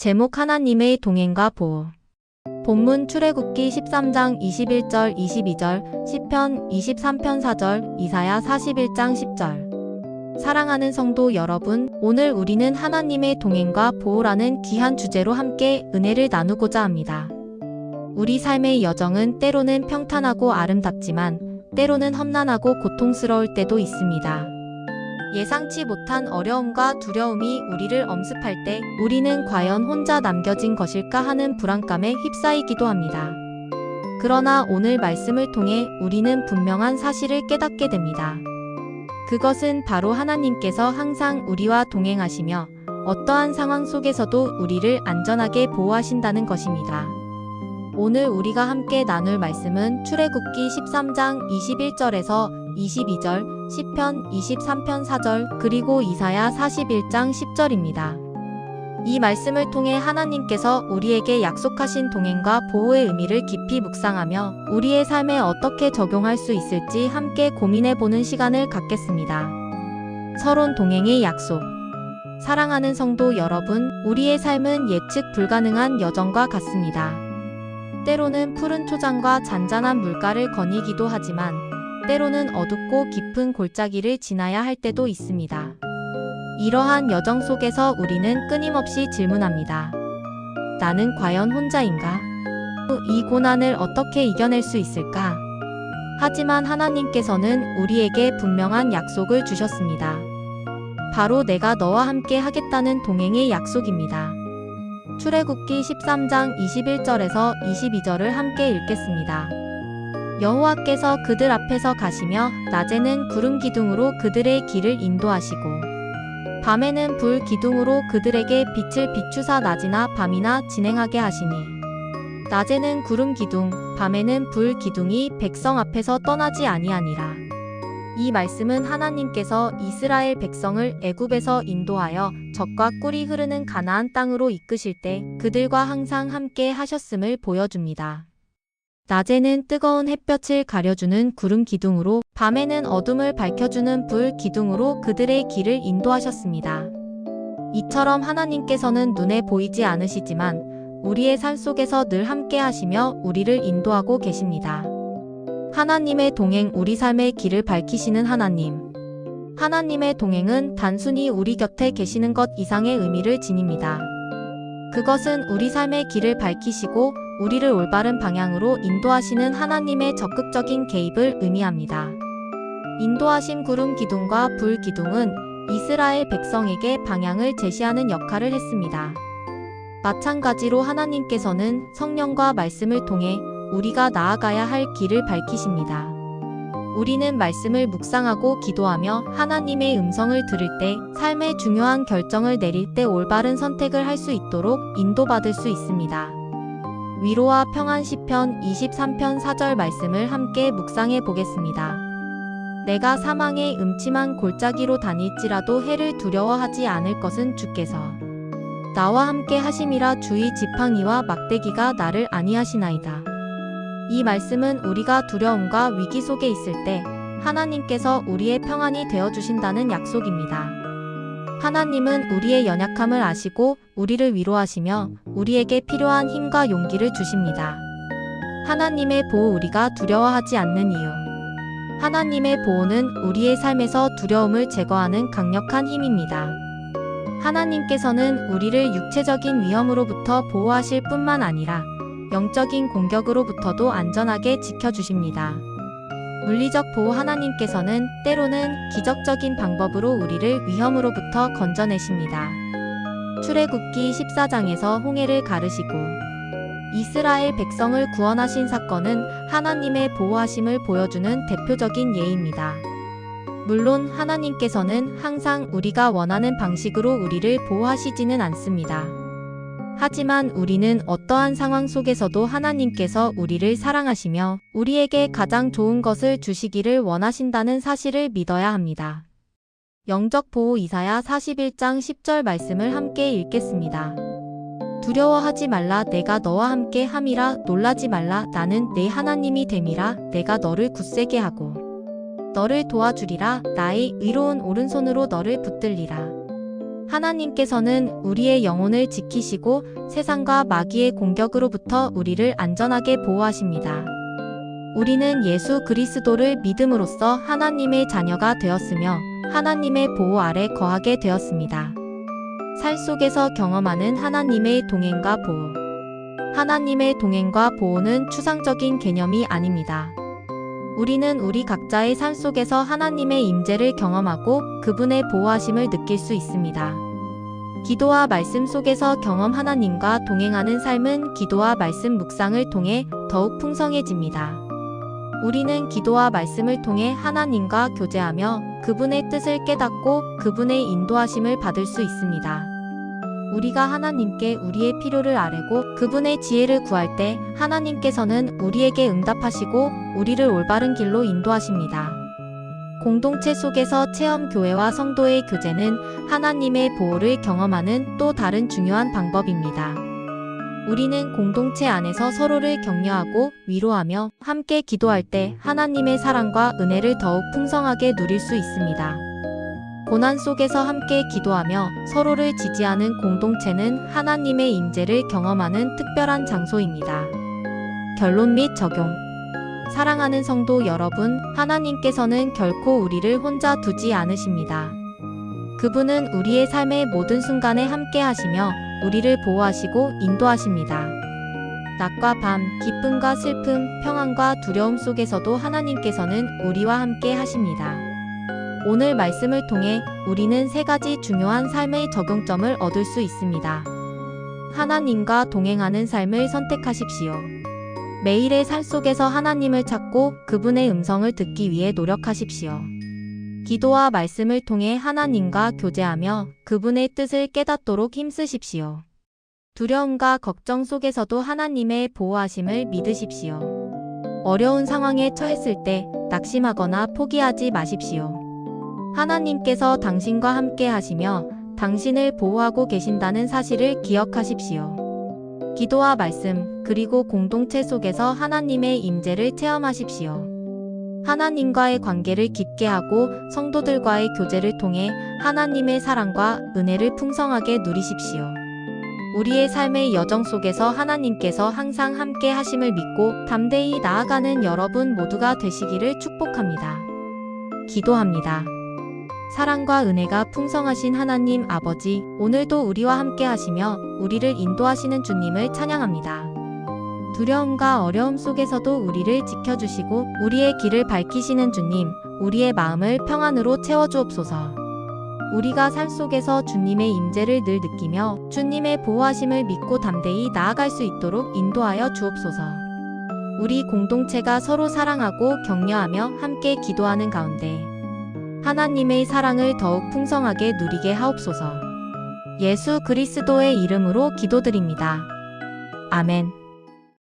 제목 하나님의 동행과 보호. 본문 출애굽기 13장 21절 22절, 시편 23편 4절, 이사야 41장 10절. 사랑하는 성도 여러분, 오늘 우리는 하나님의 동행과 보호라는 귀한 주제로 함께 은혜를 나누고자 합니다. 우리 삶의 여정은 때로는 평탄하고 아름답지만 때로는 험난하고 고통스러울 때도 있습니다. 예상치 못한 어려움과 두려움이 우리를 엄습할 때 우리는 과연 혼자 남겨진 것일까 하는 불안감에 휩싸이기도 합니다. 그러나 오늘 말씀을 통해 우리는 분명한 사실을 깨닫게 됩니다. 그것은 바로 하나님께서 항상 우리와 동행하시며 어떠한 상황 속에서도 우리를 안전하게 보호하신다는 것입니다. 오늘 우리가 함께 나눌 말씀은 출애굽기 13장 21절에서 22절, 시편 23편 4절, 그리고 이사야 41장 10절입니다. 이 말씀을 통해 하나님께서 우리에게 약속하신 동행과 보호의 의미를 깊이 묵상하며 우리의 삶에 어떻게 적용할 수 있을지 함께 고민해보는 시간을 갖겠습니다. 서론 동행의 약속. 사랑하는 성도 여러분, 우리의 삶은 예측 불가능한 여정과 같습니다. 때로는 푸른 초장과 잔잔한 물가를 거니기도 하지만 때로는 어둡고 깊은 골짜기를 지나야 할 때도 있습니다. 이러한 여정 속에서 우리는 끊임없이 질문합니다. 나는 과연 혼자인가? 이 고난을 어떻게 이겨낼 수 있을까? 하지만 하나님께서는 우리에게 분명한 약속을 주셨습니다. 바로 내가 너와 함께 하겠다는 동행의 약속입니다. 출애굽기 13장 21절에서 22절을 함께 읽겠습니다. 여호와께서 그들 앞에서 가시며 낮에는 구름 기둥으로 그들의 길을 인도하시고 밤에는 불 기둥으로 그들에게 빛을 비추사 낮이나 밤이나 진행하게 하시니 낮에는 구름 기둥, 밤에는 불 기둥이 백성 앞에서 떠나지 아니하니라. 이 말씀은 하나님께서 이스라엘 백성을 애굽에서 인도하여 젖과 꿀이 흐르는 가나안 땅으로 이끄실 때 그들과 항상 함께 하셨음을 보여줍니다. 낮에는 뜨거운 햇볕을 가려주는 구름 기둥으로, 밤에는 어둠을 밝혀주는 불 기둥으로 그들의 길을 인도하셨습니다. 이처럼 하나님께서는 눈에 보이지 않으시지만 우리의 삶 속에서 늘 함께 하시며 우리를 인도하고 계십니다. 하나님의 동행, 우리 삶의 길을 밝히시는 하나님. 하나님의 동행은 단순히 우리 곁에 계시는 것 이상의 의미를 지닙니다. 그것은 우리 삶의 길을 밝히시고 우리를 올바른 방향으로 인도하시는 하나님의 적극적인 개입을 의미합니다. 인도하신 구름 기둥과 불 기둥은 이스라엘 백성에게 방향을 제시하는 역할을 했습니다. 마찬가지로 하나님께서는 성령과 말씀을 통해 우리가 나아가야 할 길을 밝히십니다. 우리는 말씀을 묵상하고 기도하며 하나님의 음성을 들을 때, 삶의 중요한 결정을 내릴 때 올바른 선택을 할 수 있도록 인도받을 수 있습니다. 위로와 평안 시편 23편 4절 말씀을 함께 묵상해 보겠습니다. 내가 사망의 음침한 골짜기로 다닐지라도 해를 두려워하지 않을 것은 주께서 나와 함께 하심이라. 주의 지팡이와 막대기가 나를 안위하시나이다. 이 말씀은 우리가 두려움과 위기 속에 있을 때 하나님께서 우리의 평안이 되어주신다는 약속입니다. 하나님은 우리의 연약함을 아시고 우리를 위로하시며 우리에게 필요한 힘과 용기를 주십니다. 하나님의 보호, 우리가 두려워하지 않는 이유. 하나님의 보호는 우리의 삶에서 두려움을 제거하는 강력한 힘입니다. 하나님께서는 우리를 육체적인 위험으로부터 보호하실 뿐만 아니라 영적인 공격으로부터도 안전하게 지켜주십니다. 물리적 보호. 하나님께서는 때로는 기적적인 방법으로 우리를 위험으로부터 건져내십니다. 출애굽기 14장에서 홍해를 가르시고 이스라엘 백성을 구원하신 사건은 하나님의 보호하심을 보여주는 대표적인 예입니다. 물론 하나님께서는 항상 우리가 원하는 방식으로 우리를 보호하시지는 않습니다. 하지만 우리는 어떠한 상황 속에서도 하나님께서 우리를 사랑하시며 우리에게 가장 좋은 것을 주시기를 원하신다는 사실을 믿어야 합니다. 영적 보호. 이사야 41장 10절 말씀을 함께 읽겠습니다. 두려워하지 말라. 내가 너와 함께 함이라. 놀라지 말라. 나는 내 하나님이 됨이라. 내가 너를 굳세게 하고 너를 도와주리라. 나의 의로운 오른손으로 너를 붙들리라. 하나님께서는 우리의 영혼을 지키시고 세상과 마귀의 공격으로부터 우리를 안전하게 보호하십니다. 우리는 예수 그리스도를 믿음으로써 하나님의 자녀가 되었으며 하나님의 보호 아래 거하게 되었습니다. 삶 속에서 경험하는 하나님의 동행과 보호. 하나님의 동행과 보호는 추상적인 개념이 아닙니다. 우리는 우리 각자의 삶 속에서 하나님의 임재를 경험하고 그분의 보호하심을 느낄 수 있습니다. 기도와 말씀 속에서 경험 하나님과 동행하는 삶은 기도와 말씀 묵상을 통해 더욱 풍성해집니다. 우리는 기도와 말씀을 통해 하나님과 교제하며 그분의 뜻을 깨닫고 그분의 인도하심을 받을 수 있습니다. 우리가 하나님께 우리의 필요를 아뢰고 그분의 지혜를 구할 때 하나님께서는 우리에게 응답하시고 우리를 올바른 길로 인도하십니다. 공동체 속에서 체험 교회와 성도의 교제는 하나님의 보호를 경험하는 또 다른 중요한 방법입니다. 우리는 공동체 안에서 서로를 격려하고 위로하며 함께 기도할 때 하나님의 사랑과 은혜를 더욱 풍성하게 누릴 수 있습니다. 고난 속에서 함께 기도하며 서로를 지지하는 공동체는 하나님의 임재를 경험하는 특별한 장소입니다. 결론 및 적용. 사랑하는 성도 여러분, 하나님께서는 결코 우리를 혼자 두지 않으십니다. 그분은 우리의 삶의 모든 순간에 함께 하시며 우리를 보호하시고 인도하십니다. 낮과 밤, 기쁨과 슬픔, 평안과 두려움 속에서도 하나님께서는 우리와 함께 하십니다. 오늘 말씀을 통해 우리는 세 가지 중요한 삶의 적용점을 얻을 수 있습니다. 하나님과 동행하는 삶을 선택하십시오. 매일의 삶 속에서 하나님을 찾고 그분의 음성을 듣기 위해 노력하십시오. 기도와 말씀을 통해 하나님과 교제하며 그분의 뜻을 깨닫도록 힘쓰십시오. 두려움과 걱정 속에서도 하나님의 보호하심을 믿으십시오. 어려운 상황에 처했을 때 낙심하거나 포기하지 마십시오. 하나님께서 당신과 함께 하시며 당신을 보호하고 계신다는 사실을 기억하십시오. 기도와 말씀, 그리고 공동체 속에서 하나님의 임재를 체험하십시오. 하나님과의 관계를 깊게 하고 성도들과의 교제를 통해 하나님의 사랑과 은혜를 풍성하게 누리십시오. 우리의 삶의 여정 속에서 하나님께서 항상 함께 하심을 믿고 담대히 나아가는 여러분 모두가 되시기를 축복합니다. 기도합니다. 사랑과 은혜가 풍성하신 하나님 아버지, 오늘도 우리와 함께 하시며 우리를 인도하시는 주님을 찬양합니다. 두려움과 어려움 속에서도 우리를 지켜주시고 우리의 길을 밝히시는 주님, 우리의 마음을 평안으로 채워주옵소서. 우리가 삶 속에서 주님의 임재를 늘 느끼며 주님의 보호하심을 믿고 담대히 나아갈 수 있도록 인도하여 주옵소서. 우리 공동체가 서로 사랑하고 격려하며 함께 기도하는 가운데 하나님의 사랑을 더욱 풍성하게 누리게 하옵소서. 예수 그리스도의 이름으로 기도드립니다. 아멘.